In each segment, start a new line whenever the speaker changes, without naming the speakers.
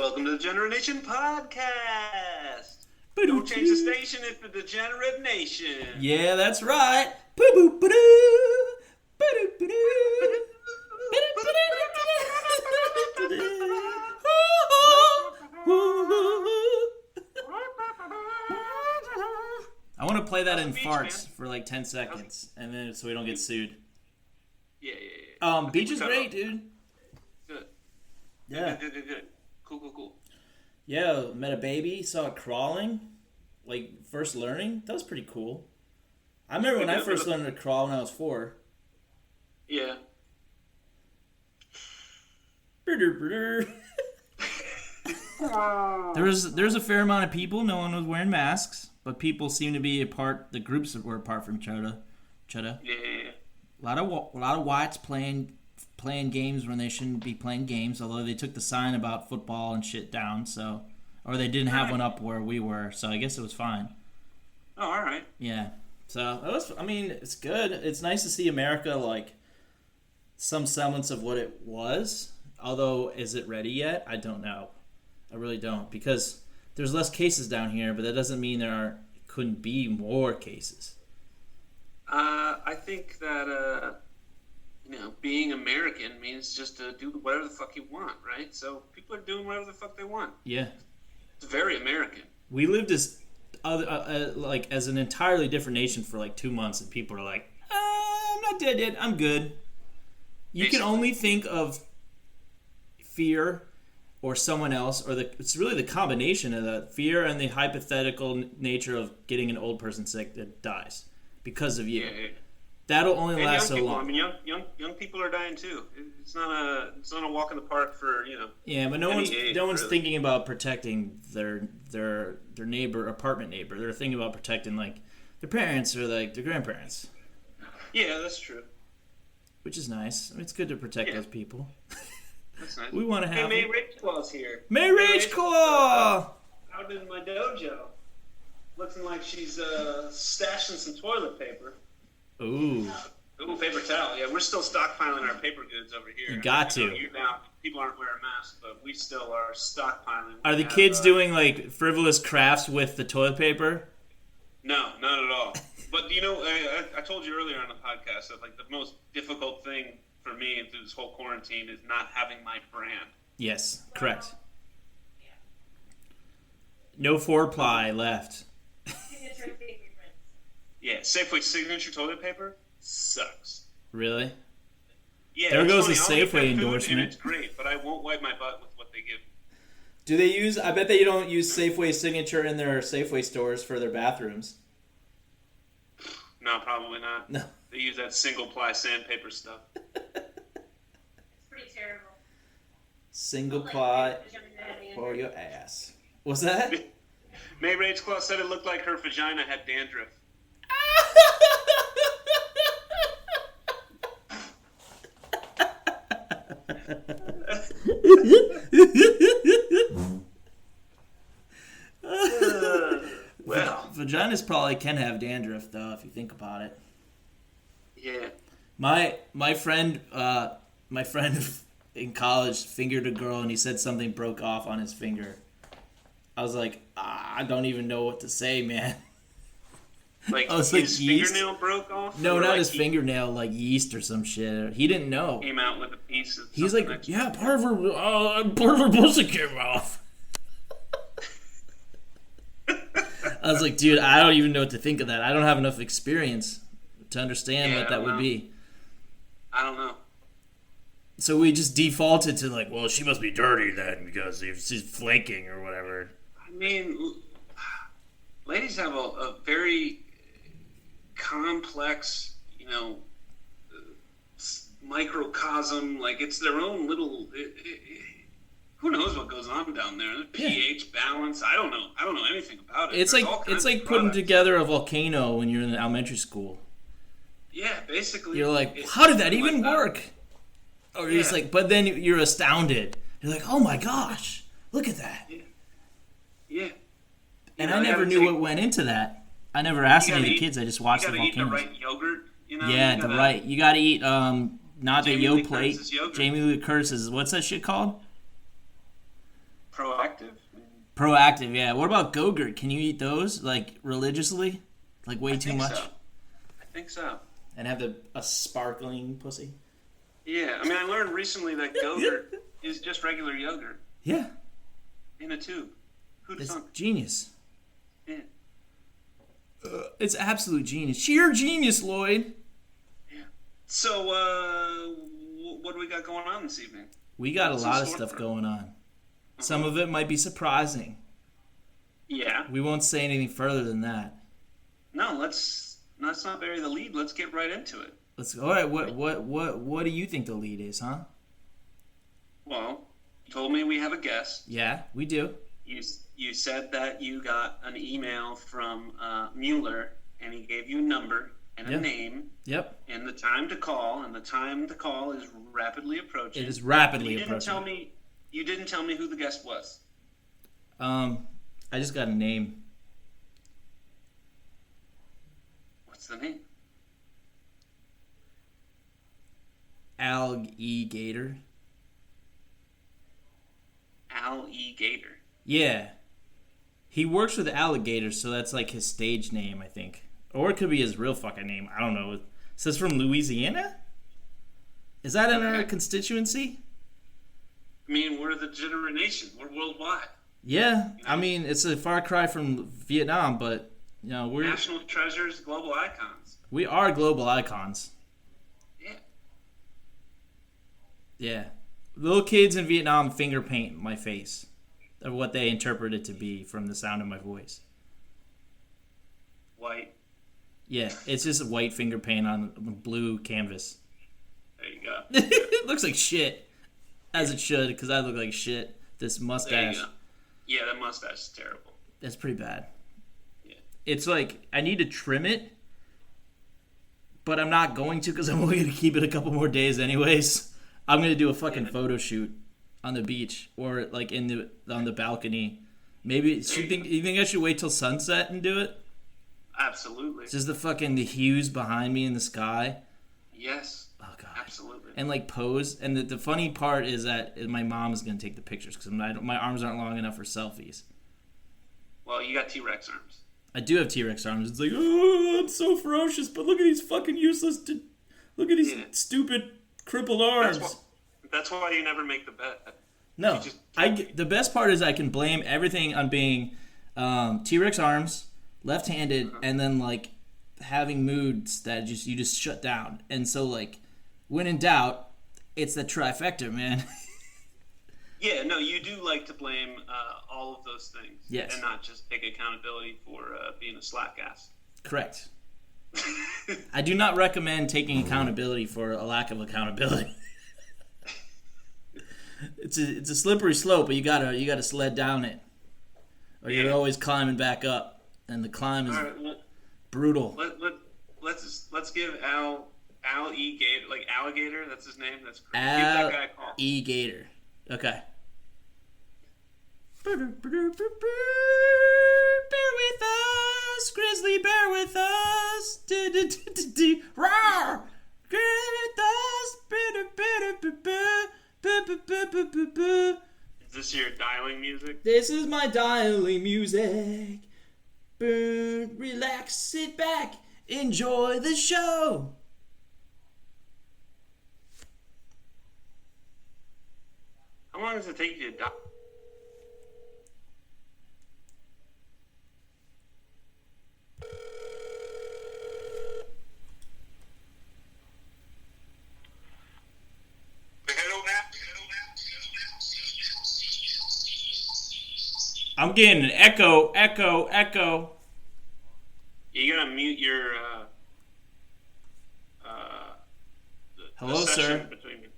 Welcome to the Degenerate Nation podcast. Don't change the station, it's the Degenerate Nation.
Yeah, that's right. Boo-boo-ba-doo. Ba-doo-ba-doo. I want to play that in farts for like 10 seconds, and then so we don't get sued.
Yeah.
Beach is great, dude.
Good.
Yeah.
Good. Cool.
Yeah, met a baby, saw it crawling, like first learning. That was pretty cool. I remember when I first learned to crawl when I was 4.
Yeah.
There's a fair amount of people. No one was wearing masks, but people seemed to be apart. The groups were apart from each other.
Yeah.
A lot of whites playing games when they shouldn't be playing games. Although they took the sign about football and shit down, or they didn't have one up where we were. So I guess it was fine.
Oh, all right.
Yeah. So it's good. It's nice to see America like some semblance of what it was. Although, is it ready yet? I don't know. I really don't, because there's less cases down here, but that doesn't mean there couldn't be more cases.
I think that being American means just to do whatever the fuck you want, right? So people are doing whatever the fuck they want.
Yeah.
It's very American.
We lived as as an entirely different nation for like 2 months, and people are like, I'm not dead yet. I'm good. You can only think of fear or someone else, or it's really the combination of the fear and the hypothetical nature of getting an old person sick that dies because of you.
Yeah.
That'll only last so long.
I mean, young people are dying too. It's not a walk in the park for
Yeah, but no one's thinking about protecting their apartment neighbor. They're thinking about protecting like their parents or like their grandparents.
Yeah, that's true.
Which is nice. I mean, it's good to protect those people.
That's nice.
We want to have.
Hey, May Rageclaw's here.
May Rageclaw!
Out in my dojo, looking like she's stashing some toilet paper.
Ooh,
paper towel. Yeah, we're still stockpiling our paper goods over here.
You got to.
Now, people aren't wearing masks, but we still are stockpiling.
Are the kids doing like frivolous crafts with the toilet paper?
No, not at all. But I told you earlier on the podcast that like the most difficult thing for me through this whole quarantine is not having my brand.
Yes, correct. No four-ply left.
Yeah, Safeway signature toilet paper sucks.
Really?
Yeah.
There goes the
funny.
Safeway endorsement.
It's great, but I won't wipe my butt with what they give me.
Do they use? I bet they don't use Safeway signature in their Safeway stores for their bathrooms.
No, probably not.
No.
They use that single-ply sandpaper stuff.
It's pretty terrible.
Single ply for your ass. What's that?
May Rageclaw said it looked like her vagina had dandruff. Well,
vaginas probably can have dandruff though, if you think about it.
Yeah.
My friend in college fingered a girl, and he said something broke off on his finger. I was like, I don't even know what to say, man.
Like,
his
fingernail broke off?
No, not his fingernail, like yeast or some shit. He didn't know.
Came out with a piece of
He's like, yeah, part of her pussy came off. I was like, dude, I don't even know what to think of that. I don't have enough experience to understand what that would be.
I don't know.
So we just defaulted to like, well, she must be dirty then because she's flaking or whatever.
I mean, ladies have a very complex, microcosm. Like, it's their own little. Who knows what goes on down there? The pH balance. I don't know anything about it.
It's like putting together a volcano when you're in elementary school.
Yeah, basically.
You're like, how did that even work? Or you're just like, but then you're astounded. You're like, oh my gosh, look at that.
Yeah.
And I never knew what went into that. I never asked any of the kids. I just watched the volcanoes.
You gotta eat the right yogurt.
Yeah, You gotta eat not the Yo plate. Jamie Lee Curtis's. What's that shit called?
Proactive.
Proactive, yeah. What about Go-Gurt? Can you eat those, like, religiously? Like, way too much?
So. I think so.
And have a sparkling pussy?
Yeah, I mean, I learned recently that Go-Gurt is just regular yogurt.
Yeah.
In a tube. Who'd have
It's
thunk?
genius.
Yeah.
It's absolute genius. Sheer genius, Lloyd.
Yeah. So, what do we got going on this evening?
We got
What's
a
in
lot of
store
stuff
for it?
going on. Some of it might be surprising.
Yeah.
We won't say anything further than that.
No, let's not bury the lead. Let's get right into it.
Let's go. All right, what do you think the lead is, huh?
Well, you told me we have a guest.
Yeah, we do.
You said that you got an email from Mueller, and he gave you a number and a name.
Yep.
And the time to call, and the time to call is rapidly approaching.
It is rapidly
you
approaching.
You didn't tell me who the guest was.
I just got a name.
What's the name?
Alligator.
Alligator.
Yeah. He works with alligators, so that's like his stage name, I think. Or it could be his real fucking name. I don't know. It says from Louisiana? Is that in our constituency?
I mean, we're the degenerate nation. We're worldwide.
Yeah. I mean, it's a far cry from Vietnam, but, you know, we're...
National treasures, global icons.
We are global icons.
Yeah.
Yeah. Little kids in Vietnam finger paint my face of what they interpret it to be from the sound of my voice.
White.
Yeah, it's just a white finger paint on a blue canvas.
There you go.
It looks like shit. As it should, because I look like shit. This
There
mustache.
you go. Yeah, that mustache is terrible.
That's pretty bad.
Yeah.
It's like, I need to trim it, but I'm not going to because I'm only going to keep it a couple more days anyways. I'm going to do a fucking photo shoot on the beach or like on the balcony. Maybe, you think I should wait till sunset and do it?
Absolutely.
Just the hues behind me in the sky.
Yes.
Oh, God.
Absolutely.
And like pose. And the funny part is that my mom is going to take the pictures because my arms aren't long enough for selfies.
Well, you got T-Rex arms.
I do have T-Rex arms. It's like, oh, I'm so ferocious, but look at these fucking useless, look at these stupid crippled arms.
That's why you never make the bet.
No, the best part is I can blame everything on being T-Rex arms, left-handed, and then like having moods that you just shut down. And so like, when in doubt, it's the trifecta, man.
Yeah, no, you do like to blame all of those things.
Yes.
And not just take accountability for being a slack ass.
Correct. I do not recommend taking accountability for a lack of accountability. It's a slippery slope, but you gotta sled down it, or you're always climbing back up, and the climb is brutal.
Let's give Al E. Gator, like alligator. That's his name. That's crazy. Give that guy a call.
E. Gator. Okay. Bear with us, Grizzly. Bear with us. Roar. Bear with us.
Is this your dialing music?
This is my dialing music. Relax, sit back, enjoy the show.
How long does it take you to dial?
I'm getting an echo.
You gotta mute your
Hello, sir.
Between you.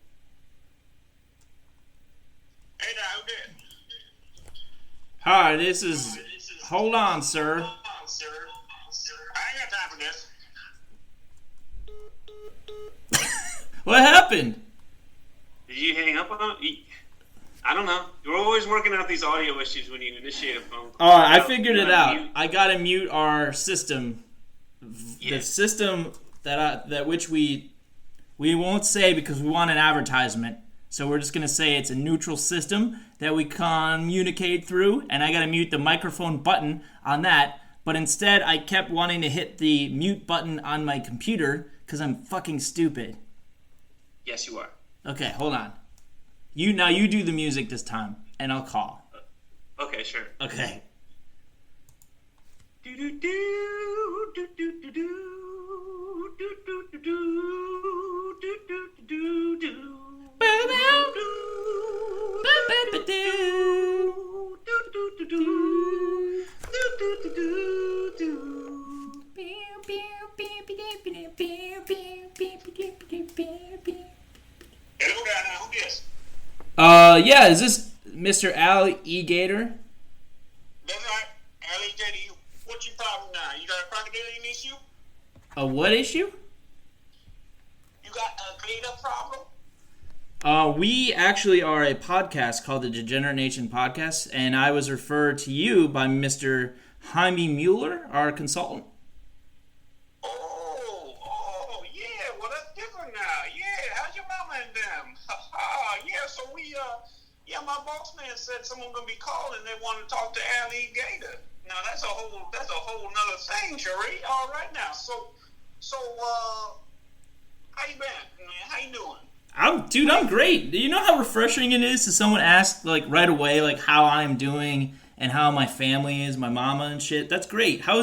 Hey, now, who did?
Hi, this is. Hold on, sir.
I ain't got time for this.
What happened?
Did you hang up on him? I don't know. You're always working out these audio issues when you initiate a phone call.
All right, I figured it out.
Mute.
I gotta mute our system.
Yeah.
The system that which we won't say because we want an advertisement. So we're just going to say it's a neutral system that we communicate through, and I got to mute the microphone button on that. But instead, I kept wanting to hit the mute button on my computer because I'm fucking stupid.
Yes, you are.
Okay, hold on. You do the music this time, and I'll call.
Okay, sure.
Okay.
Do do do do do do do do do do do do do do.
Hello there, now. Who this?
Yeah, is this Mr. Al E. Gator?
That's right. LJ, what's your problem now? You got a crocodilian issue?
A what issue?
You got a gator problem?
We actually are a podcast called the Degenerate Nation Podcast, and I was referred to you by Mr. Jaime Mueller, our consultant.
Oh, yeah. Well, that's different now. Yeah, how's your mama and them? Yeah, so my boss man said someone gonna be calling. They want to talk to Ali Gator. Now that's a whole nother thing, Sheree. All right now. So, how you been, man? How you doing?
I'm great. Do you know how refreshing it is to someone ask like right away like how I'm doing and how my family is, my mama and shit? That's great. How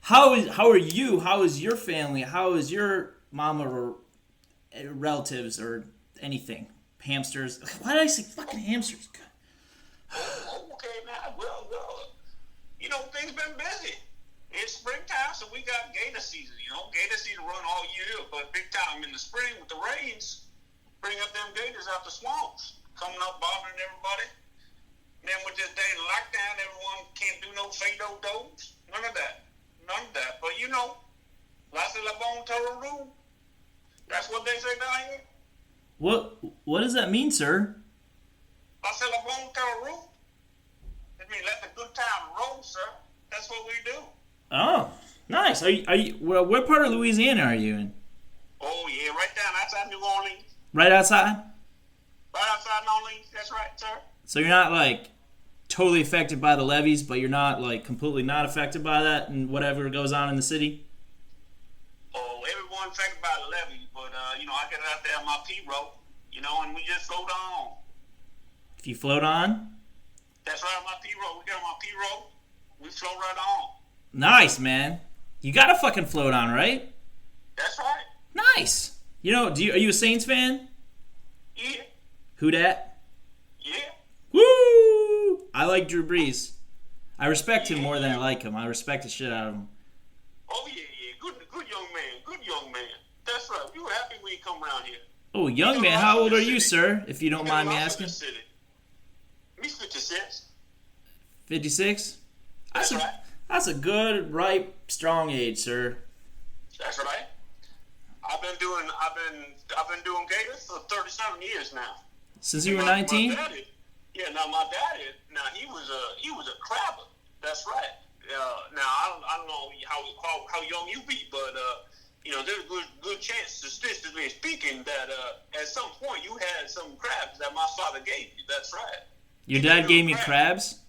are you? How is your family? How is your mama or relatives or anything? Hamsters. Why did I say fucking hamsters?
Okay, now, well, things been busy. It's springtime, so we got gator season, Gator season run all year, but big time in the spring with the rains, bring up them gators out the swamps, coming up bothering everybody. And then with this day of lockdown, everyone can't do no fado-dos. None of that. But la c'est la bonne terror. That's what they say down here.
What does that mean, sir?
La c'est la bonne terror. That means let the good time roll, sir. That's what we do.
Oh, nice. Are you? Well, what part of Louisiana are you in?
Oh yeah, right down outside New Orleans.
Right outside?
Right outside New Orleans. That's right, sir.
So you're not like totally affected by the levees, but you're not like completely not affected by that and whatever goes on in the city?
Oh, everyone affected by the levee, but I get out there on my P-rope, and we just float on.
If you float on?
That's right, on my P-rope. We got on my P-rope. We float right on.
Nice, man. You gotta fucking float on, right?
That's right.
Nice. Are you a Saints fan?
Yeah.
Who dat?
Yeah.
Woo! I like Drew Brees. I respect him more than I like him. I respect the shit out of him.
Oh, yeah. Good young man. Good young man. That's right. We were happy when you come around here.
Oh, young man. How old are you, sir? If you don't mind me asking.
Me 56.
56?
That's right.
That's a good, ripe, strong age, sir.
That's right. I've been doing gators for 37 years now.
Since you were 19?
My daddy, he was a crabber. That's right. Now I don't know how young you be, but there's a good chance, statistically speaking, that at some point you had some crabs that my father gave you. That's right.
Your dad gave me crabs?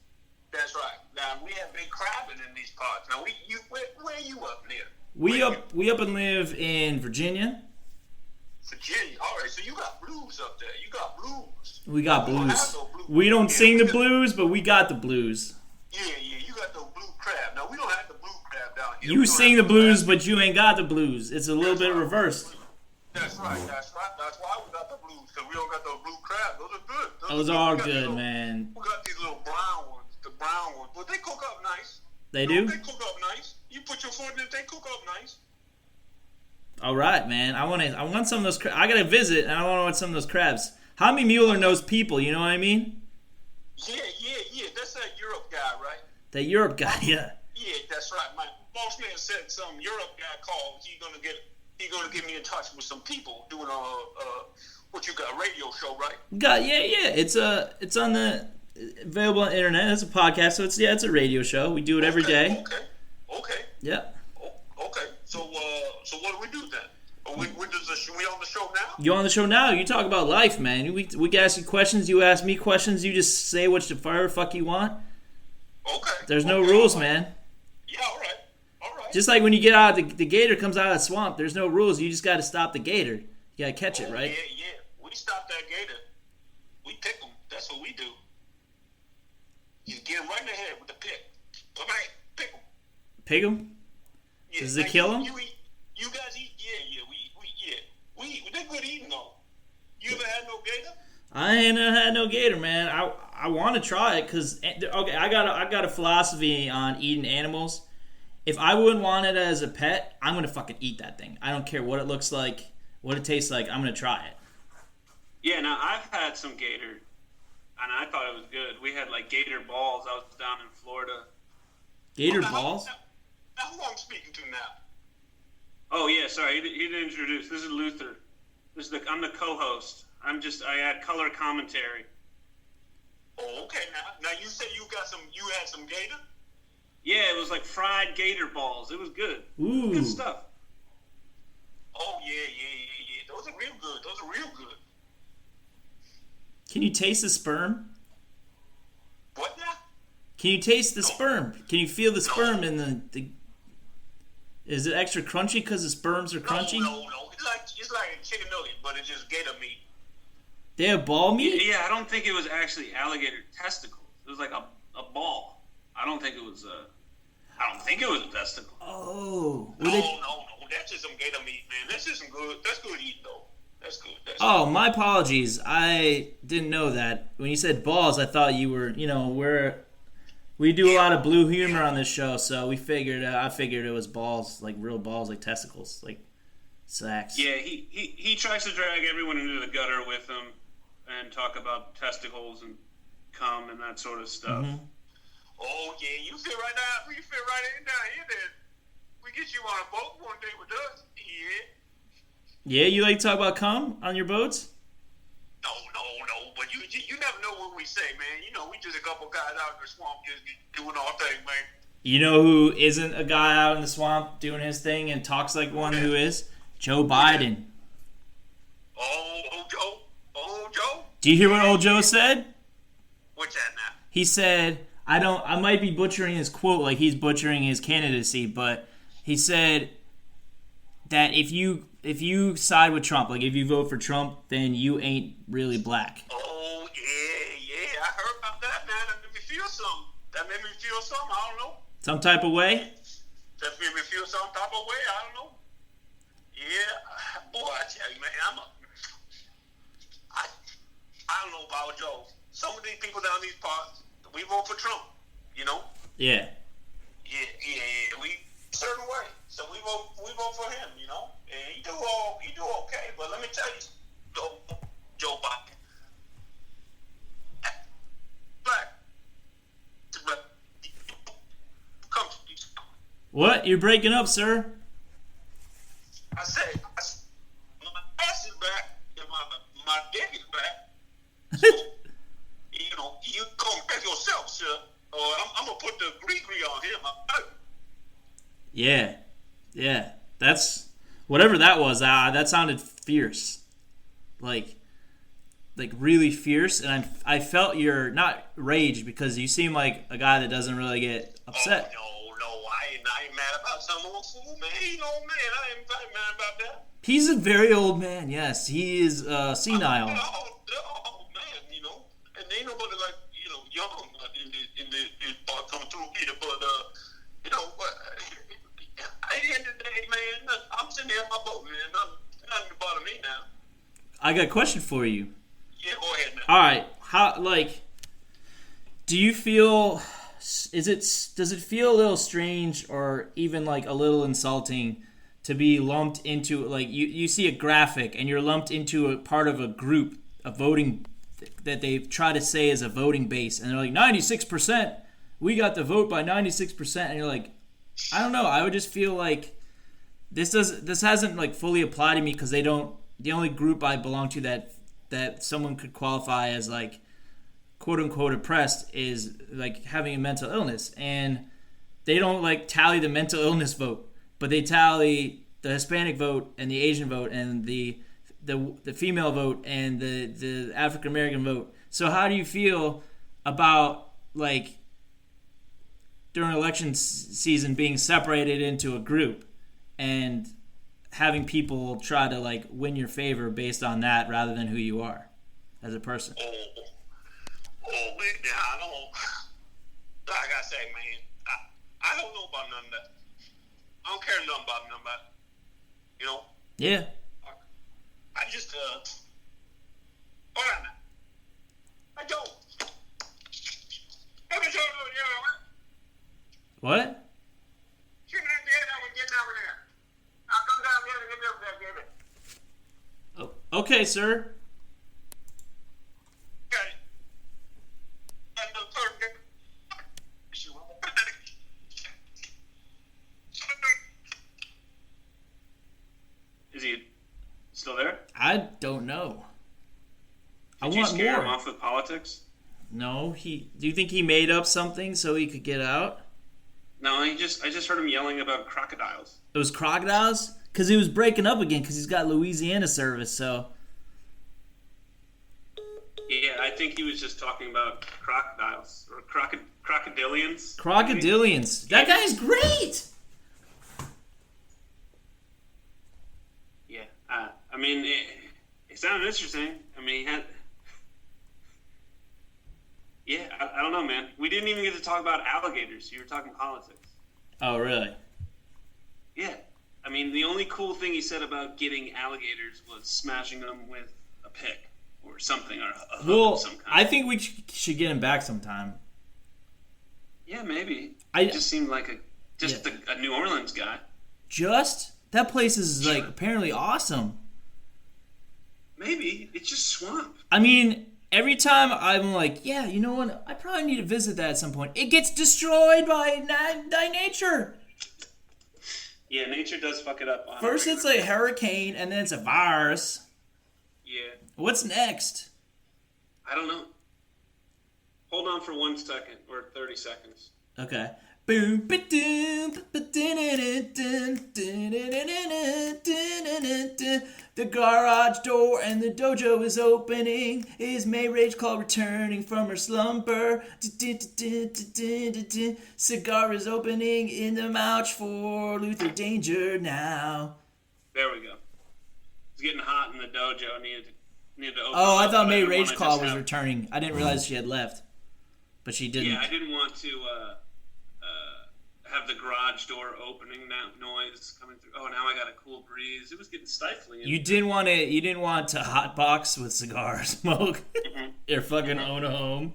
That's right. Now we have been crabbing in these parts. Now where are you up near?
We up and live in Virginia.
Virginia. All right. So you got blues up there. You got blues.
We got blues.
No blues.
We don't sing the blues, but we got the blues.
Yeah. You got the blue crab. Now we don't have the blue crab down here.
You sing the blues, but you ain't got the blues. It's a little bit reversed.
That's right. That's why we got the blues, because we don't got those blue crabs. Those are good.
Those are good, man.
We got these little brown ones, the brown ones. But they cook up nice.
They do?
They cook up nice. You put your foot in it, they cook up nice.
All right, man. I want some of those. I gotta visit, and I want some of those crabs. Jaime Mueller knows people. You know what I mean?
Yeah. That's that Europe guy, right?
That Europe guy, yeah.
Yeah, that's right. My boss man said some Europe guy called. He's gonna get me in touch with some people doing a radio show, right?
Yeah. It's on the available on the internet. It's a podcast, so it's a radio show. We do it every day.
Okay.
Yeah.
Okay. So what do we do then? We on the show now?
You on the show now? You talk about life, man. We can ask you questions. You ask me questions. You just say what the fuck you want.
Okay.
There's no rules, man.
Yeah, all right.
Just like when you get out, the gator comes out of the swamp. There's no rules. You just got to stop the gator. You got to catch it, right?
Yeah. We stop that gator. We pick him. That's what we do. You get him right in the head with the pick. All right, pick him.
Pick him?
Yeah.
Does it kill him?
You guys eat? We they're good eating though. You ever had no gator?
I ain't never had no gator, man. I want to try it because okay, I got a philosophy on eating animals. If I wouldn't want it as a pet, I'm gonna fucking eat that thing. I don't care what it looks like, what it tastes like. I'm gonna try it.
Yeah, now I've had some gator, and I thought it was good. We had like gator balls. I was down in Florida.
Gator balls?
Now who I'm speaking to now?
Oh yeah, sorry, he didn't introduce. This is Luther. I'm the co-host. I add color commentary.
Oh, okay. Now you said you had some gator?
Yeah, it was like fried gator balls. It was good.
Ooh.
Good stuff.
Oh yeah. Those are real good.
Can you taste the sperm?
What now?
Can you taste the sperm? Can you feel the sperm in the? Is it extra crunchy because the sperms are crunchy?
No. It's like a chicken nugget, but it's just gator meat.
They have ball meat?
Yeah, I don't think it was actually alligator testicles. It was like a ball. I don't think it was a testicle.
Oh.
No. That's just some gator meat, man. That's just some good. That's good eating, though. That's good.
Oh, my apologies. I didn't know that. When you said balls, I thought you were, we do a lot of blue humor on this show, so I figured it was balls, like real balls, like testicles, like sacks.
Yeah, he tries to drag everyone into the gutter with him and talk about testicles and cum and that sort of stuff.
Mm-hmm.
Oh yeah, you fit right down. We fit right in down here. Then we get you on a boat one day with us. Yeah.
Yeah, you like to talk about cum on your boats?
No. But you never know what we say, man. We just a couple guys out in the swamp just doing our thing, man.
You know who isn't a guy out in the swamp doing his thing and talks like one who is? Joe Biden.
Oh, Joe.
Do you hear what old Joe said?
What's that now?
He said, I might be butchering his quote like he's butchering his candidacy, but he said that if you side with Trump, like if you vote for Trump, then you ain't really black.
Oh, yeah. I heard about that, man. That made me feel something. I don't know.
Some type of way?
That made me feel some type of way. I don't know. Yeah. Boy, I tell you, man, I don't know about Joe. Some of these people down these parts, we vote for Trump,
Yeah.
Yeah. We certain way. So we vote for him, And he do okay. But let me tell you, Joe Biden, black. Come to you.
What? You're breaking up, sir.
I said, my ass is back and my dick is back. So, you gonna pick yourself, sir. Or I'm gonna put the gree on him.
Yeah. That's whatever that was. That sounded fierce, like really fierce. And I felt your not rage because you seem like a guy that doesn't really get upset.
Oh, no, I ain't mad about some old fool, man. He old man. I ain't mad about that.
He's a very old man. Yes, he is senile.
Oh man, and ain't nobody like young in the part coming through here, but at the end of the day, man, I'm sitting here in my boat, man. Nothing to bother me now.
I got a question for you.
Yeah, go ahead, man.
All right, do you feel? Does it feel a little strange or even like a little insulting to be lumped into you see a graphic and you're lumped into a part of a group, a voting that they try to say is a voting base, and they're like 96%. We got the vote by 96%, and you're like, I don't know. I would just feel like this hasn't fully applied to me because the only group I belong to that someone could qualify as quote unquote oppressed is having a mental illness, and they don't tally the mental illness vote, but they tally the Hispanic vote and the Asian vote and the female vote and the African American vote. So how do you feel about like during election season being separated into a group and having people try to like win your favor based on that rather than who you are as a person?
Man, I don't. Like I say, man, I don't know about none of that. I don't care nothing about none of that. You know?
Yeah.
I just, hold on now. I don't.
What?
Shouldn't have did that with getting over there. I'll come down here and get over there, give it.
Oh, okay, sir.
Okay. And the third
Is he still there?
I don't know. I
Did you
want
scare him
more.
off with politics?
No, do you think he made up something so he could get out?
No, I just heard him yelling about crocodiles.
It was crocodiles? Because he was breaking up again because he's got Louisiana service, so...
Yeah, I think he was just talking about crocodiles or crocodilians.
Crocodilians. That guy's great!
Yeah, I mean, it sounded interesting. I mean, he had... Yeah, I don't know, man. We didn't even get to talk about alligators. You were talking politics.
Oh, really?
Yeah. I mean, the only cool thing he said about getting alligators was smashing them with a pick or something, or a hook
Well,
of some kind.
I think we should get him back sometime.
Yeah, maybe.
I-
He just seemed like a New Orleans guy.
That place is, like, apparently awesome.
Maybe. It's just swamp.
I mean... Every time I'm like, yeah, you know what? I probably need to visit that at some point. It gets destroyed by nature.
Yeah, nature does fuck it up.
First it's a hurricane, and then it's a virus.
Yeah.
What's next?
I don't know. Hold on for 1 second, or 30 seconds.
Okay. Boom, the garage door and the dojo is opening. Is May Rage Claw returning from her slumber? Cigar is opening in the mouch for Luther Danger now.
There we go. It's getting hot in the dojo. Needed to open
Oh, I
up,
thought
but
May
didn't
Rage
wanna
Claw
just
was
have-
returning. I didn't realize she had left. But she didn't.
Yeah, I didn't want to have the garage door opening noise coming through. Oh, now I got a cool breeze. It was getting stifling.
You didn't want to hotbox with cigar smoke. Your fucking own home.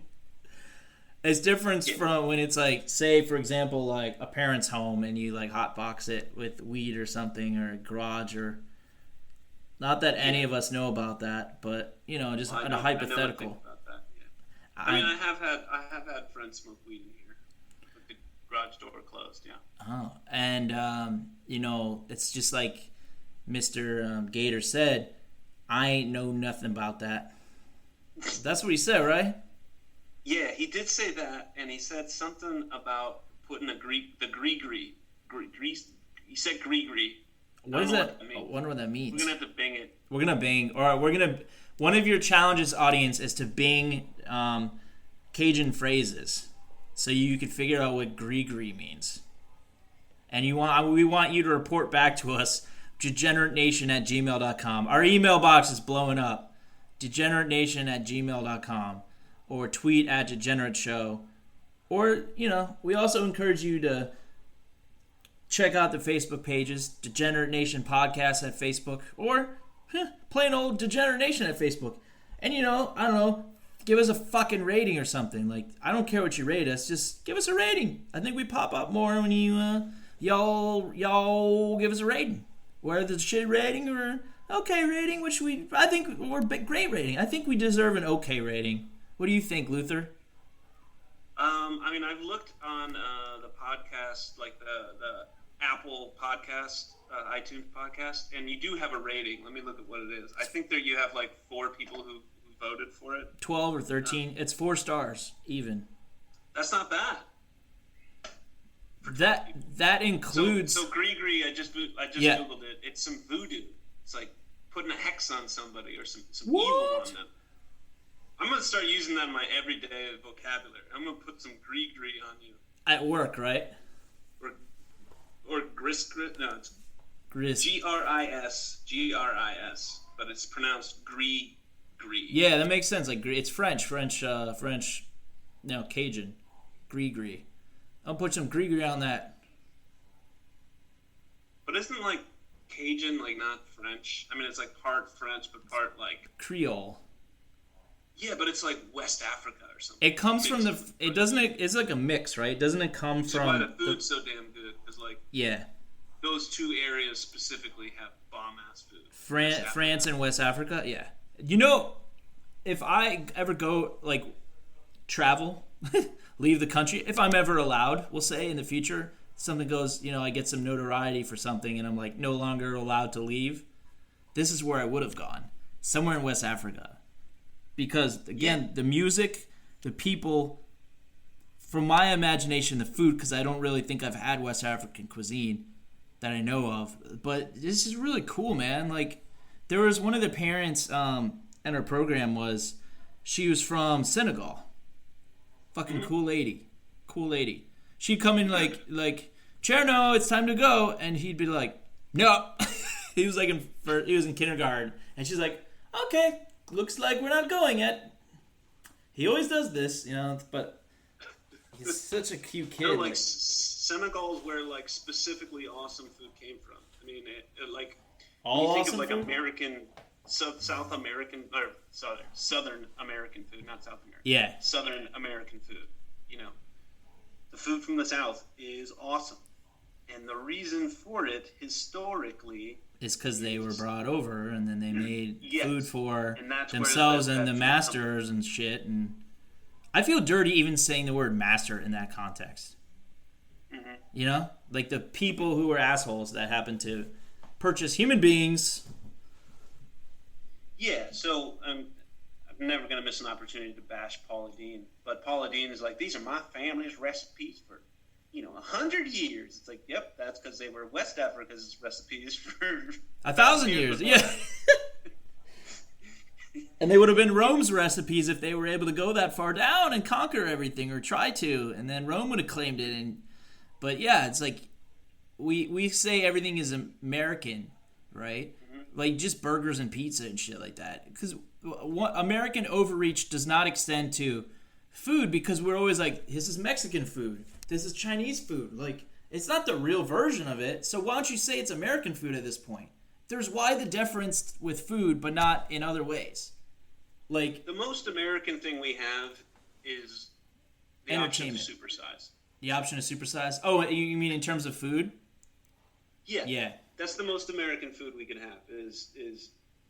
It's different from when it's like, say for example, like a parent's home and you like hotbox it with weed or something, or a garage, or not that any of us know about that, but you know, just in a hypothetical.
I never think about that, yeah. I mean, I have had friends smoke weed in here with the garage door closed. Yeah.
Oh, and you know, it's just like Mr. Gator said. I ain't know nothing about that. That's what he said, right?
Yeah, he did say that, and he said something about putting the gree-gree. He said gree-gree.
What is that? I wonder what that means.
We're gonna have to bing it.
We're gonna bing, or one of your challenges, audience, is to bing Cajun phrases, so you could figure out what gree-gree means. And we want you to report back to us, degeneratnation@gmail.com. Our email box is blowing up, degeneratnation@gmail.com, or tweet at Degenerate Show. Or, you know, we also encourage you to check out the Facebook pages, Degenerate Nation Podcast at Facebook, or plain old Degenerate Nation at Facebook. And, you know, I don't know, give us a fucking rating or something. Like, I don't care what you rate us, just give us a rating. I think we pop up more when you, y'all give us a rating. Whether it's a shit rating or okay rating, I think we're a great rating. I think we deserve an okay rating. What do you think, Luther?
I mean, I've looked on the podcast, like the Apple podcast, iTunes podcast, and you do have a rating. Let me look at what it is. I think that you have like 4 people who voted for it.
12 or 13. It's 4 stars, even.
That's not bad.
That includes.
So Gree, I just googled it. It's some voodoo. It's like putting a hex on somebody or some evil on them. I'm gonna start using that in my everyday vocabulary. I'm gonna put some Gree on you.
At work, right?
Or gris. No, it's
Gris.
Gris, but it's pronounced Gree.
Yeah, that makes sense. Like it's French. No, Cajun. Gree. I'll put some Gree on that.
But isn't like Cajun like not French? I mean, it's like part French, but part like
Creole.
Yeah, but it's like West Africa or something.
It comes from the. It doesn't. It's like a mix, right? Doesn't it come from?
Why the food's so damn good? Because like those two areas specifically have bomb ass food.
France and West Africa, yeah. You know, if I ever go like travel, leave the country, if I'm ever allowed, we'll say in the future, something goes, I get some notoriety for something, and I'm like no longer allowed to leave. This is where I would have gone, somewhere in West Africa. Because, again, the music, the people, from my imagination, the food, because I don't really think I've had West African cuisine that I know of. But this is really cool, man. Like, there was one of the parents in her program she was from Senegal. Fucking cool lady. She'd come in like, Cherno, it's time to go. And he'd be like, no. He was in kindergarten. And she's like, okay. Looks like we're not going yet. He always does this, but he's such a cute kid.
Like Senegal is where like specifically awesome food came from. I mean,
all
you think
awesome
of like
food?
American, South American or Southern American food, not South American.
Yeah.
Southern American food. The food from the South is awesome, and the reason for it historically.
Is because they were brought over and then they made food for
and
themselves and the masters and shit. And I feel dirty even saying the word master in that context. Mm-hmm. Like the people who were assholes that happened to purchase human beings. Yeah,
so I'm never going to miss an opportunity to bash Paula Deen. But Paula Deen is like, these are my family's recipes for 100 years. It's like, yep, that's because they were West Africa's recipes for
1,000 years. Yeah. And they would have been Rome's recipes if they were able to go that far down and conquer everything or try to. And then Rome would have claimed it. But yeah, it's like we say everything is American, right? Mm-hmm. Like just burgers and pizza and shit like that. Because American overreach does not extend to food because we're always like, this is Mexican food. This is Chinese food. Like, it's not the real version of it. So why don't you say it's American food at this point? There's why the deference with food, but not in other ways. Like
the most American thing we have is the option to supersize.
The option to supersize? Oh, you mean in terms of food?
Yeah.
Yeah.
That's the most American food we can have is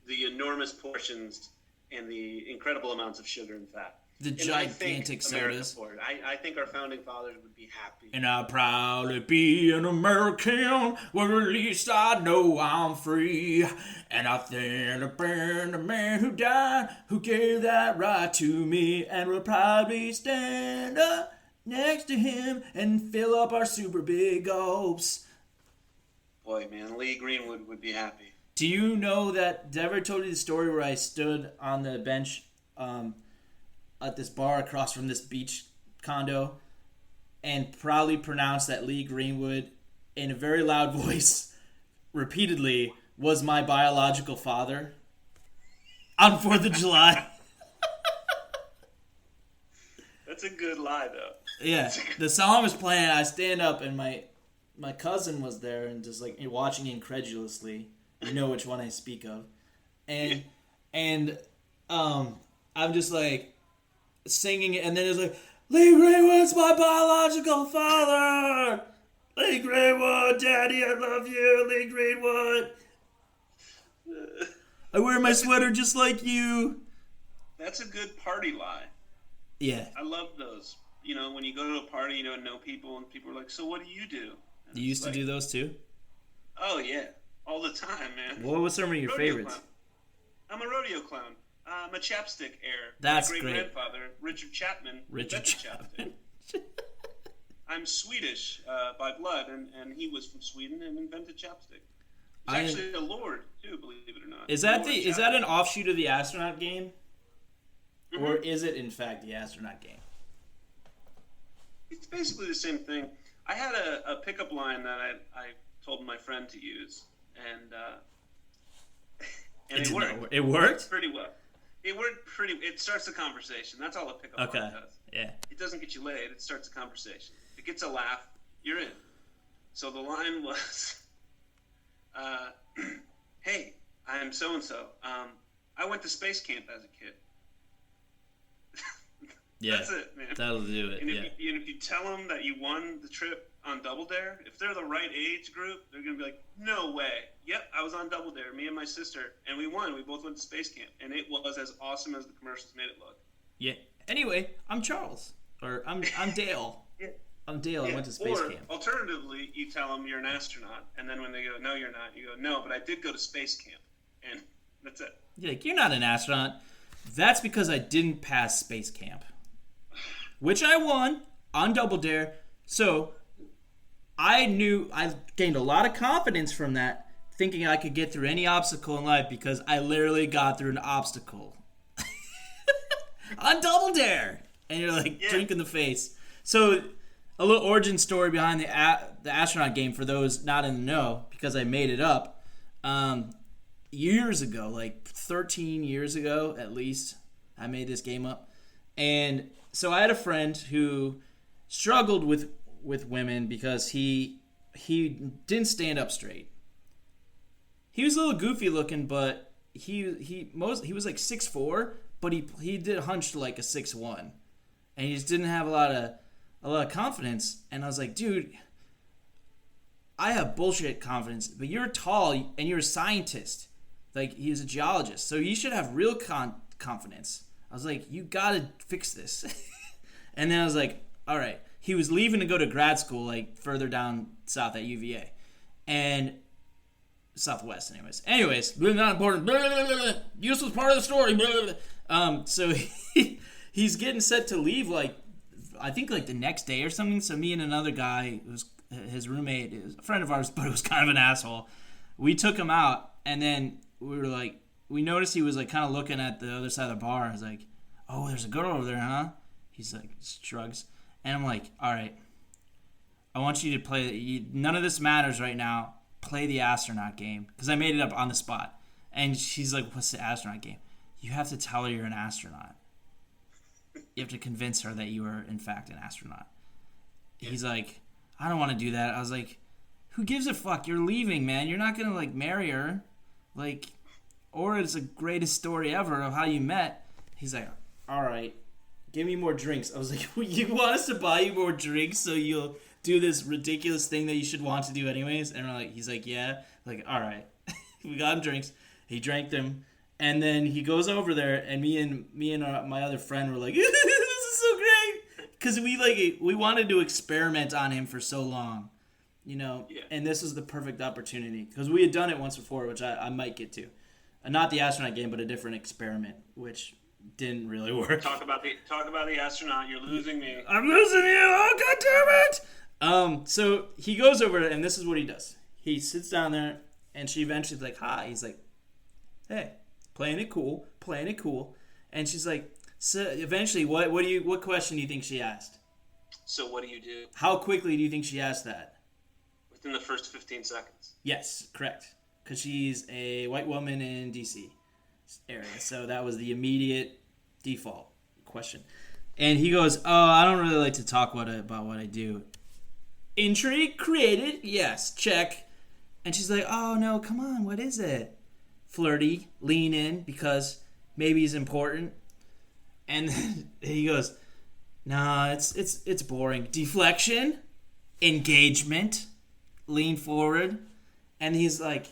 the enormous portions and the incredible amounts of sugar and fat.
The gigantic sodas.
I think our founding fathers would be happy.
And I'll proudly be an American, where at least I know I'm free. And I thank the man who died, who gave that right to me. And we'll probably stand up next to him and fill up our super big gulps.
Boy, man, Lee Greenwood would be happy.
Do you know that, did I ever told you the story where I stood on the bench at this bar across from this beach condo and proudly pronounced that Lee Greenwood in a very loud voice repeatedly was my biological father on 4th of July?
That's a good lie, though.
Yeah, the song was playing, I stand up and my cousin was there and just like watching incredulously. You know which one I speak of. And I'm just like singing it, and then it's like, Lee Greenwood's my biological father! Lee Greenwood, Daddy, I love you, Lee Greenwood! I wear my sweater just like you.
That's a good party lie.
Yeah.
I love those. When you go to a party, know people, and people are like, so what do you do? And
you used to do those too?
Oh, yeah. All the time, man.
What's some of your favorites?
Clown. I'm a rodeo clown. I'm a chapstick heir.
That's
my
great.
Great grandfather, Richard Chapman.
Richard Chapman.
I'm Swedish by blood, and he was from Sweden and invented chapstick. He's actually a lord too, believe it or not.
Is that an offshoot of the astronaut game, or is it in fact the astronaut game?
It's basically the same thing. I had a pickup line that I told my friend to use, and it worked.
It worked
pretty well. It worked pretty. It starts a conversation. That's all a pickup line does.
Yeah.
It doesn't get you laid. It starts a conversation. It gets a laugh. You're in. So the line was, "Hey, I'm so and so. I went to space camp as a kid."
Yeah,
that's it, man.
That'll do it.
And if you tell them that you won the trip on Double Dare, if they're the right age group, they're gonna be like, "No way! Yep, I was on Double Dare. Me and my sister, and we won. We both went to space camp, and it was as awesome as the commercials made it look."
Yeah. Anyway, I'm Charles, or I'm Dale.
Yeah.
I'm Dale. I went to space camp.
Alternatively, you tell them you're an astronaut, and then when they go, "No, you're not," you go, "No, but I did go to space camp," and that's it.
You're like, "You're not an astronaut." That's because I didn't pass space camp, which I won on Double Dare. So I gained a lot of confidence from that, thinking I could get through any obstacle in life because I literally got through an obstacle on Double Dare. And you're like, drink in the face. So a little origin story behind the astronaut game for those not in the know, because I made it up. Years ago, like 13 years ago at least, I made this game up. And so I had a friend who struggled with women because he didn't stand up straight. He was a little goofy looking, but he was like 6'4", but he did hunch like a 6'1", and he just didn't have a lot of confidence. And I was like, dude, I have bullshit confidence, but you're tall and you're a scientist. Like, he's a geologist, so you should have real confidence. I was like, you gotta fix this. And then I was like, all right. He was leaving to go to grad school, like further down south at UVA, and Southwest, anyways, not important. Useless part of the story. So he's getting set to leave, like I think like the next day or something. So me and another guy, who was his roommate, is a friend of ours, but it was kind of an asshole. We took him out, and then we noticed he was like kind of looking at the other side of the bar. I was like, "Oh, there's a girl over there, huh?" He's like, shrugs. And I'm like, all right, I want you to play. None of this matters right now. Play the astronaut game. Because I made it up on the spot. And she's like, what's the astronaut game? You have to tell her you're an astronaut. You have to convince her that you are, in fact, an astronaut. He's like, I don't want to do that. I was like, who gives a fuck? You're leaving, man. You're not going to, like, marry her. Like, or it's the greatest story ever of how you met. He's like, all right. Give me more drinks. I was like, you want us to buy you more drinks so you'll do this ridiculous thing that you should want to do anyways? And he's like, yeah. Like, all right. We got him drinks. He drank them. And then he goes over there, and me and my other friend were like, this is so great. Because we wanted to experiment on him for so long, Yeah. And this was the perfect opportunity. Because we had done it once before, which I might get to. Not the astronaut game, but a different experiment, which didn't really work.
Talk about the astronaut. You're losing me.
I'm losing you. Oh, God damn it! So he goes over, and this is what he does. He sits down there, and she eventually is like, "Hi." He's like, "Hey, playing it cool." And she's like, "So eventually, what question do you think she asked?"
So what do you do?
How quickly do you think she asked that?
Within the first 15 seconds.
Yes, correct. Because she's a white woman in D.C. area, so that was the immediate default question. And he goes, "Oh, I don't really like to talk about what I do." Intrigue created, yes, check. And she's like, "Oh no, come on, what is it?" Flirty, lean in because maybe he's important. And then he goes, "Nah, it's boring." Deflection, engagement, lean forward, and she's like,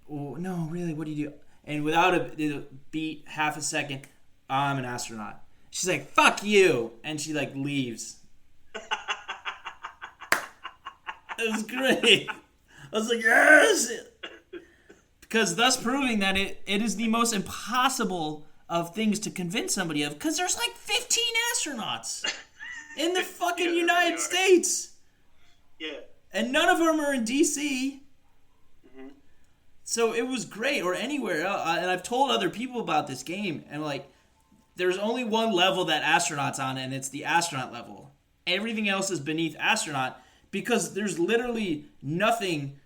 "Oh, no, really, what do you do?" And without a beat, half a second, "I'm an astronaut." She's like, "Fuck you," and she like leaves. It was great. I was like, yes, because thus proving that it is the most impossible of things to convince somebody of, because there's like 15 astronauts. in the fucking
Yeah,
United
they are.
States.
Yeah.
And none of them are in D.C.
Mm-hmm.
So it was great, or anywhere else. And I've told other people about this game, and like, there's only one level that astronaut's on, and it's the astronaut level. Everything else is beneath astronaut, because there's literally nothing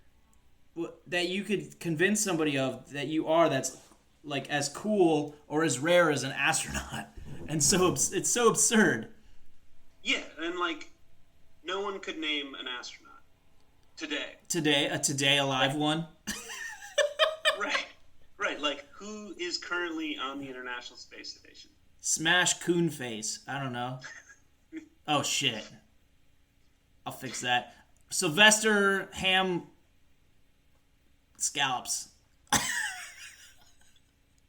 that you could convince somebody of that you are that's like as cool or as rare as an astronaut. And so it's so absurd.
Yeah, and like, no one could name an astronaut today.
Today a live one.
Right. Like, who is currently on the International Space Station?
Smash Coon Face. I don't know. Oh shit. I'll fix that. Sylvester Ham Scallops.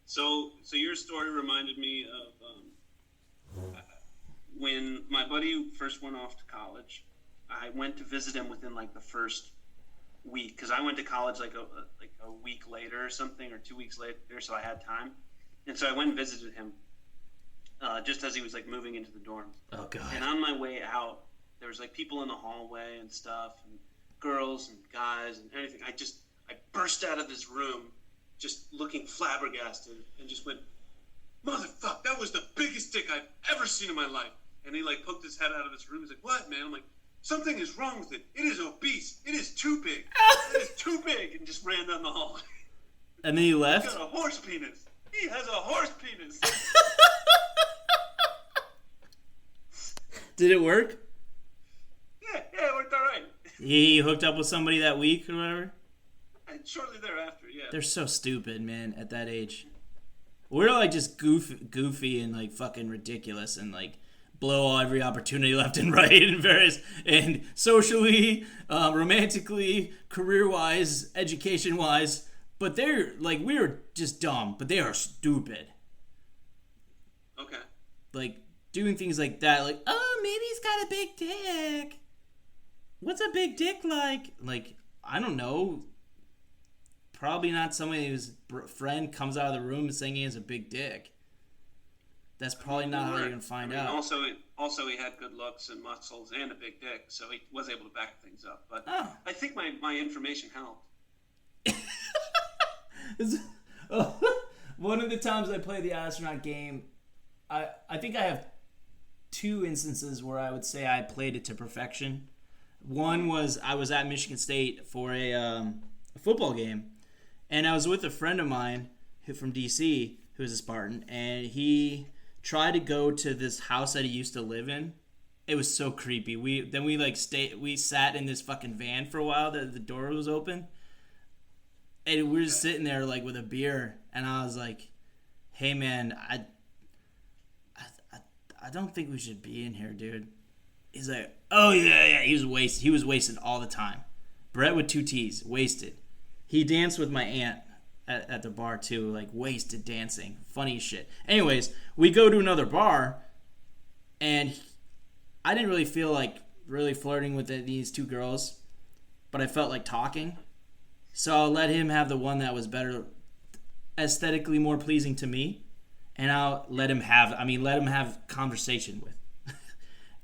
So your story reminded me of when my buddy first went off to college. I went to visit him within like the first week, because I went to college like a week later or something, or 2 weeks later, so I had time, and so I went and visited him just as he was like moving into the dorms.
Oh god.
And on my way out, there was like people in the hallway and stuff, and girls and guys and everything. I burst out of this room just looking flabbergasted and just went, "Motherfuck, that was the biggest dick I've ever seen in my life." And he like poked his head out of his room. He's like, "What, man?" I'm like, "Something is wrong with it. It is obese. It is too big. It is too big." And just ran down the hall.
And then you
He's
left?
got a horse penis. He has a horse penis.
Did it work?
Yeah, it worked all right.
He hooked up with somebody that week or whatever?
And shortly thereafter, yeah.
They're so stupid, man, at that age. We're like just goofy and like fucking ridiculous and like blow every opportunity left and right and socially, romantically, career-wise, education-wise. But they're like, we're just dumb, but they are stupid.
Okay.
Like doing things like that, like, oh, maybe he's got a big dick. What's a big dick like? Like, I don't know. Probably not somebody whose friend comes out of the room saying he has a big dick. That's probably not how you're gonna find out.
Also, he had good looks and muscles and a big dick, so he was able to back things up. But I think my information helped.
One of the times I played the astronaut game, I think I have two instances where I would say I played it to perfection. One was I was at Michigan State for a football game, and I was with a friend of mine from DC who was a Spartan, and he tried to go to this house that he used to live in. It was so creepy. We sat in this fucking van for a while. The door was open, and we were just sitting there like with a beer, and I was like, "Hey man, I don't think we should be in here, dude." He's like, "Oh yeah." He was wasted all the time. Brett with 2 T's, wasted. He danced with my aunt at the bar too, like wasted dancing. Funny as shit. Anyways, we go to another bar, and I didn't really feel like really flirting with these 2 girls, but I felt like talking. So I'll let him have the one that was better, aesthetically more pleasing to me, and I'll let him have conversation with.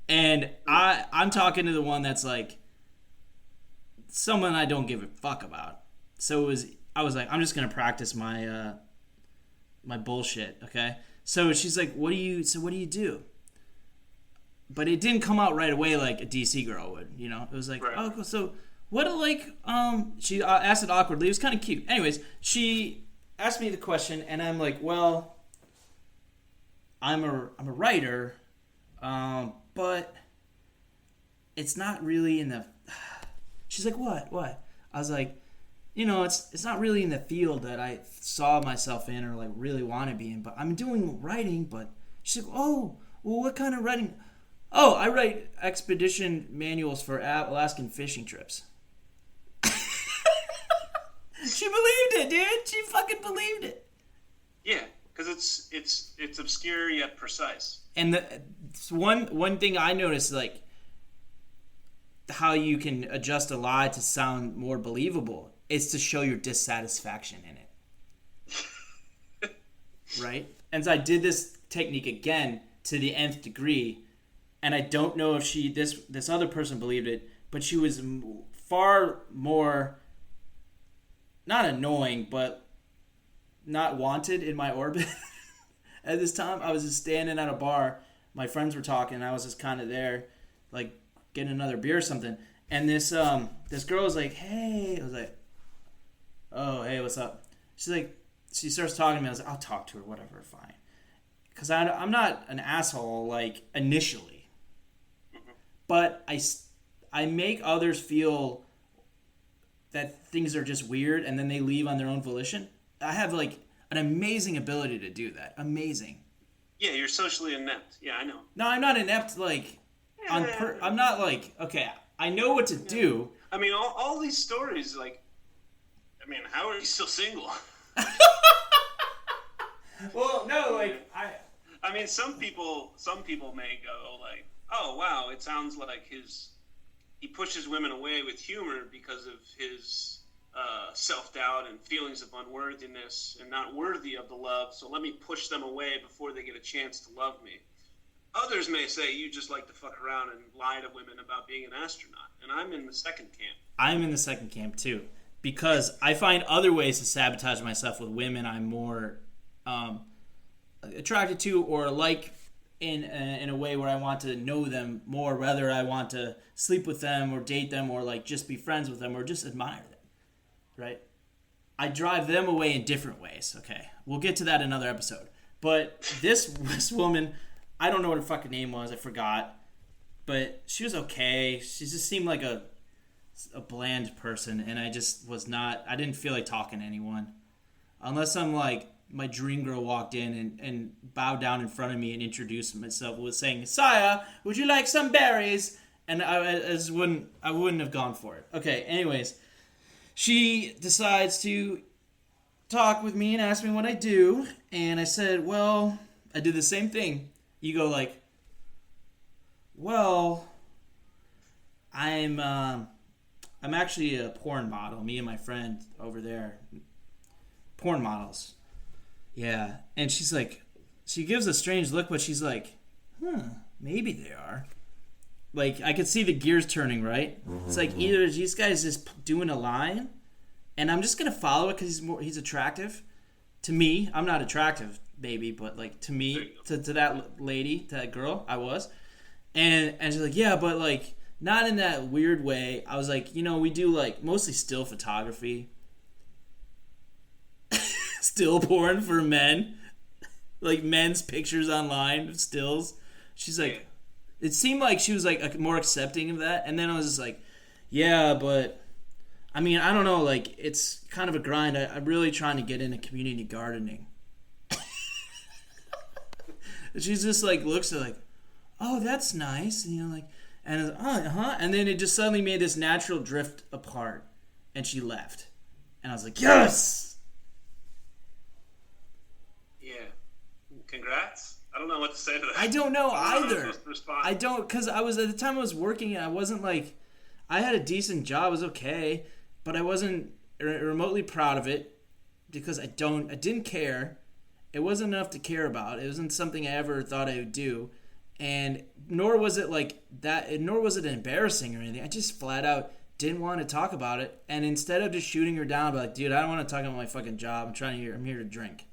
And I'm talking to the one that's like someone I don't give a fuck about. So I was like, I'm just gonna practice my my bullshit, okay? So she's like, what do you do? But it didn't come out right away like a DC girl would, you know? It was like, right. Oh, so what she asked it awkwardly. It was kind of cute. Anyways, she asked me the question, and I'm like, well, I'm a writer, but it's not really in the... She's like, what? I was like, it's not really in the field that I saw myself in or like really want to be in, but I'm doing writing. But she's like, oh, well, what kind of writing? Oh, I write expedition manuals for Alaskan fishing trips. She believed it, dude. She fucking believed it.
Yeah, because it's obscure yet precise.
And one thing I noticed, like, how you can adjust a lie to sound more believable is to show your dissatisfaction in it. Right? And so I did this technique again to the nth degree, and I don't know if this other person believed it, but she was far more not annoying, but not wanted in my orbit at this time. I was just standing at a bar. My friends were talking, and I was just kind of there, like getting another beer or something. And this girl was like, "Hey," I was like, "Oh, hey, what's up?" She's like, she starts talking to me. I was like, "I'll talk to her, whatever, fine." Because I'm not an asshole like initially, but I make others feel that things are just weird, and then they leave on their own volition. I have like an amazing ability to do that. Amazing.
Yeah, you're socially inept. Yeah, I know.
No, I'm not inept. Like, I'm not like, okay, I know what to do.
I mean, all these stories, like, I mean, how are you still single?
Well, no, like
I mean, some people may go like, oh wow, it sounds like he pushes women away with humor because of his self-doubt and feelings of unworthiness and not worthy of the love, so let me push them away before they get a chance to love me. Others may say you just like to fuck around and lie to women about being an astronaut, and I'm in the second camp.
I'm in the second camp too, because I find other ways to sabotage myself with women I'm more attracted to or like in a way where I want to know them more, whether I want to sleep with them or date them or like just be friends with them or just admire them, right? I drive them away in different ways. Okay, we'll get to that in another episode. But this woman, I don't know what her fucking name was. I forgot. But she was okay. She just seemed like a bland person, and I just was not. I didn't feel like talking to anyone, unless I'm like my dream girl walked in and bowed down in front of me and introduced myself with saying, "Saya, would you like some berries?" And I wouldn't have gone for it. Okay. Anyways, she decides to talk with me and ask me what I do, and I said, "Well, I do the same thing." You go like, "Well, I'm actually a porn model. Me and my friend over there, porn models." Yeah, and she's like, she gives a strange look, but she's like, maybe they are. Like, I could see the gears turning, right? It's like either these guys just doing a line, and I'm just gonna follow it because he's attractive. To me, I'm not attractive, baby, but like to me, to that lady, to that girl, I was. And she's like, yeah, but like not in that weird way. I was like, we do like mostly still photography. Still porn for men. Like men's pictures online, stills. She's like, it seemed like she was like more accepting of that. And then I was just like, yeah, but I mean, I don't know, like it's kind of a grind. I'm really trying to get into community gardening. She's just like looks at like, oh, that's nice, and like, and and then it just suddenly made this natural drift apart, and she left, and I was like, yes.
Yeah, congrats. I don't know what to say to that.
I don't know either.
I
don't, because I was at the time I was working, I wasn't like, I had a decent job, it was okay, but I wasn't remotely proud of it because I didn't care. It wasn't enough to care about. It wasn't something I ever thought I would do. And nor was it like that, nor was it embarrassing or anything. I just flat out didn't want to talk about it. And instead of just shooting her down, I'd be like, dude, I don't want to talk about my fucking job. I'm here to drink.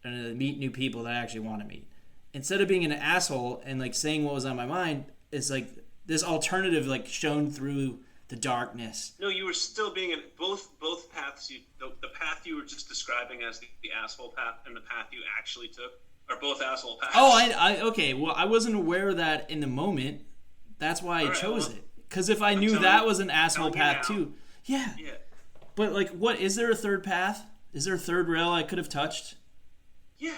And to meet new people that I actually want to meet. Instead of being an asshole and like saying what was on my mind, it's like this alternative like shone through the darkness.
No, you were still being in both paths. The path you were just describing as the asshole path and the path you actually took are both asshole paths.
Oh, I okay. Well, I wasn't aware of that in the moment. That's why I chose it. Because if I knew that was an asshole path too, yeah. But like, what is there a third path? Is there a third rail I could have touched?
Yeah.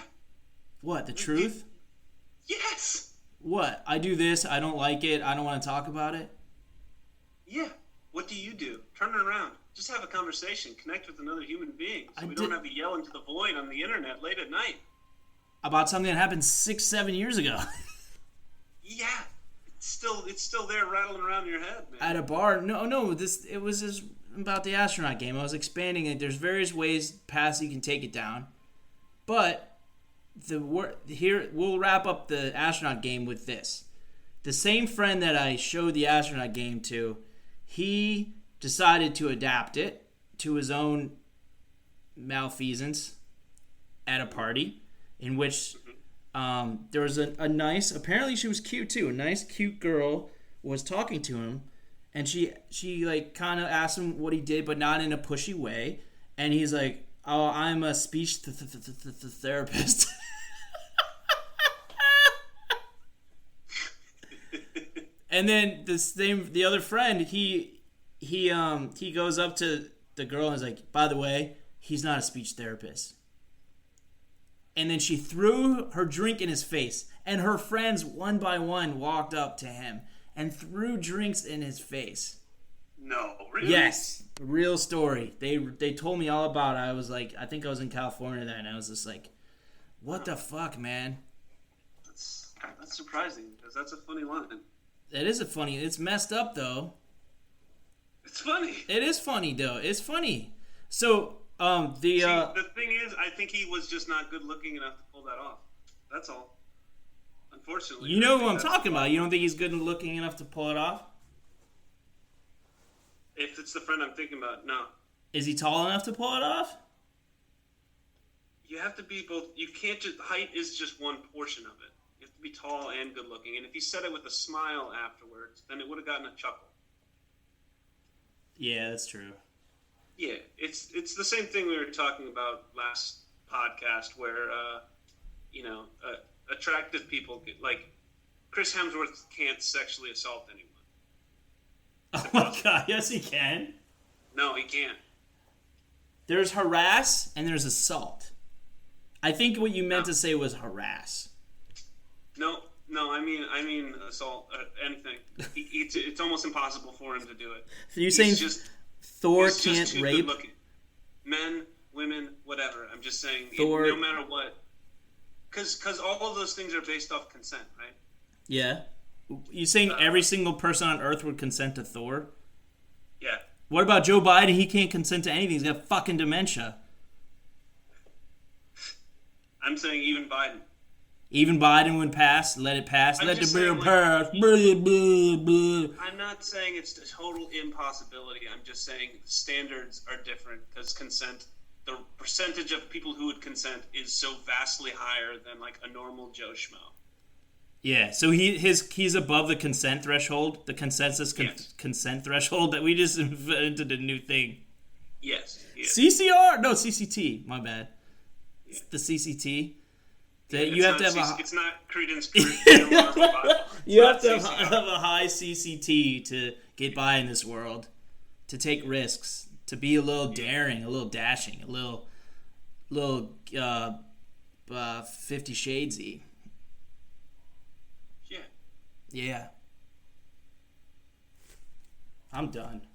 What, the truth?
Yes.
What? I do this. I don't like it. I don't want to talk about it.
Yeah. What do you do? Turn it around. Just have a conversation. Connect with another human being. So we don't have to yell into the void on the internet late at night.
About something that happened 6-7 years ago.
Yeah. It's still there rattling around in your head, man.
At a bar. No, it was just about the astronaut game. I was expanding it. There's various paths you can take it down. But here we'll wrap up the astronaut game with this. the same friend that I showed the astronaut game to, he decided to adapt it to his own malfeasance at a party in which there was a nice, apparently she was cute too, a nice cute girl was talking to him, and she like kind of asked him what he did, but not in a pushy way, and he's like, oh, I'm a speech therapist. And then the other friend, he goes up to the girl and is like, by the way, he's not a speech therapist. And then she threw her drink in his face, and her friends one by one walked up to him and threw drinks in his face.
No, really?
Yes, real story. They told me all about it. I was like, I think I was in California then, and I was just like, what the fuck, man?
That's surprising, because that's a funny line.
It is it's messed up though.
It's funny.
It is funny though. It's funny. So, the
thing is, I think he was just not good looking enough to pull that off. That's all. Unfortunately.
You know who I'm talking about. You don't think he's good looking enough to pull it off?
If it's the friend I'm thinking about, no.
Is he tall enough to pull it off?
You have to be both. You can't just. Height is just one portion of it. You have to be tall and good looking. And if he said it with a smile afterwards, then it would have gotten a chuckle.
Yeah, that's true.
Yeah, it's the same thing we were talking about last podcast, where attractive people like Chris Hemsworth can't sexually assault anyone.
Oh my god, yes he can.
No, he can't.
There's harass and there's assault. I think what you meant to say was harass.
No, I mean assault, anything. It's almost impossible for him to do it.
So you're saying Thor
he's
can't
just too
rape?
good-looking. Men, women, whatever. I'm just saying,
Thor,
no matter what. Because all of those things are based off consent, right?
Yeah. You saying every single person on Earth would consent to Thor?
Yeah.
What about Joe Biden? He can't consent to anything. He's got fucking dementia.
I'm saying even Biden.
Even Biden would pass. Let it pass.
I'm
Let the
just
bill
saying,
pass. Blah, blah, blah.
I'm not saying it's a total impossibility. I'm just saying standards are different because consent, the percentage of people who would consent is so vastly higher than like a normal Joe Schmo.
Yeah, so he's above the consent threshold, the consensus consent threshold that we just invented a new thing.
Yes.
CCR? No, CCT. My bad. Yeah. The CCT. You have to have
it's not Credence.
You have to have a high CCT to get by in this world, to take risks, to be a little daring, a little dashing, a little 50 Shadesy. Yeah. I'm done.